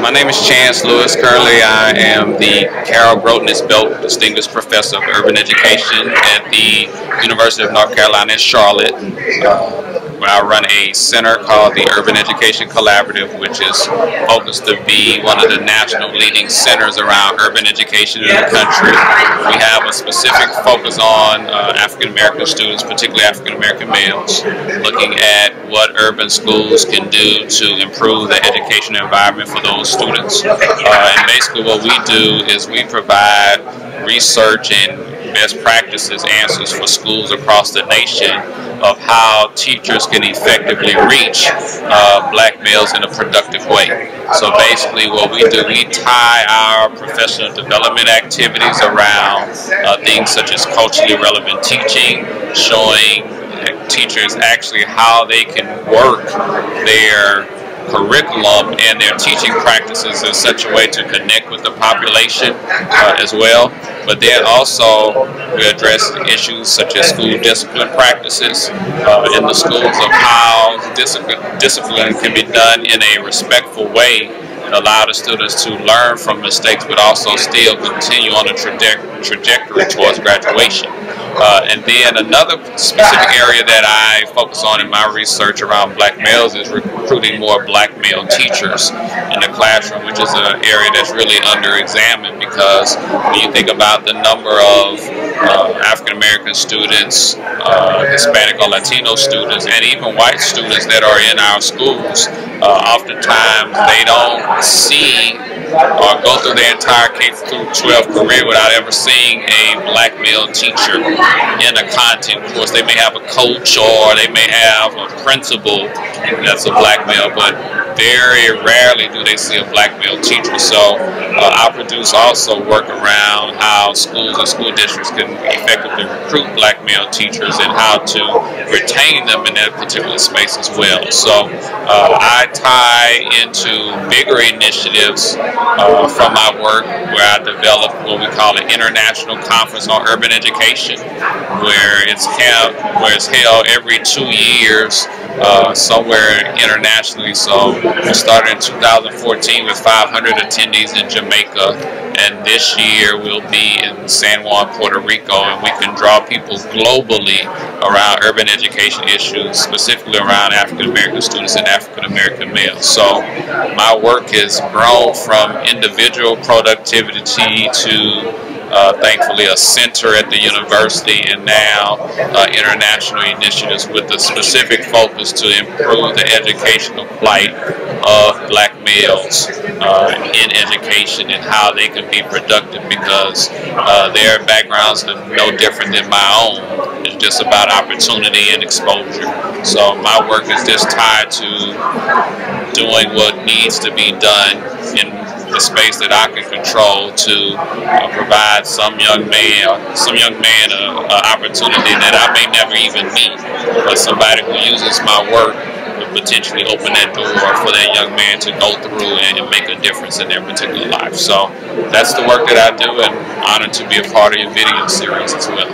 My name is Chance Lewis. Currently, I am the Carol Groteness Belt Distinguished Professor of Urban Education at the University of North Carolina in Charlotte, where I run a center called the Urban Education Collaborative, which is focused to be one of the national leading centers around urban education in the country. We have a specific focus on African American students, particularly African American males, looking at what urban schools can do to improve the education environment for those students. And basically what we do is we provide research and best practices answers for schools across the nation of how teachers can effectively reach black males in a productive way. So basically what we do, we tie our professional development activities around things such as culturally relevant teaching, showing teachers actually how they can work their curriculum and their teaching practices in such a way to connect with the population as well. But then also we address issues such as school discipline practices in the schools, of how discipline can be done in a respectful way and allow the students to learn from mistakes but also still continue on a trajectory towards graduation. And then another specific area that I focus on in my research around black males is recruiting more black male teachers in the classroom, which is an area that's really under-examined, because when you think about the number of African American students, Hispanic or Latino students, and even white students that are in our schools, oftentimes they don't see or go through their entire K-12 career without ever seeing a black male teacher in a content course. They may have a coach or they may have a principal that's a black male, but very rarely do they see a black male teacher. So I produce also work around how schools and school districts can effectively recruit black male teachers and how to retain them in that particular space as well. So I tie into bigger initiatives from my work, where I develop what we call an International Conference on Urban Education, where it's held every 2 years somewhere internationally. So we started in 2014 with 500 attendees in Jamaica, and this year we'll be in San Juan, Puerto Rico, and we can draw people globally around urban education issues, specifically around African American students and African American males. So my work has grown from individual productivity to thankfully a center at the university, and now international initiatives with a specific focus to improve the educational plight of black males in education and how they can be productive, because their backgrounds are no different than my own. It's just about opportunity and exposure. So my work is just tied to doing what needs to be done in the space that I can control to provide some young man an opportunity that I may never even meet, but somebody who uses my work would potentially open that door for that young man to go through and make a difference in their particular life. So that's the work that I do, and I'm honored to be a part of your video series as well.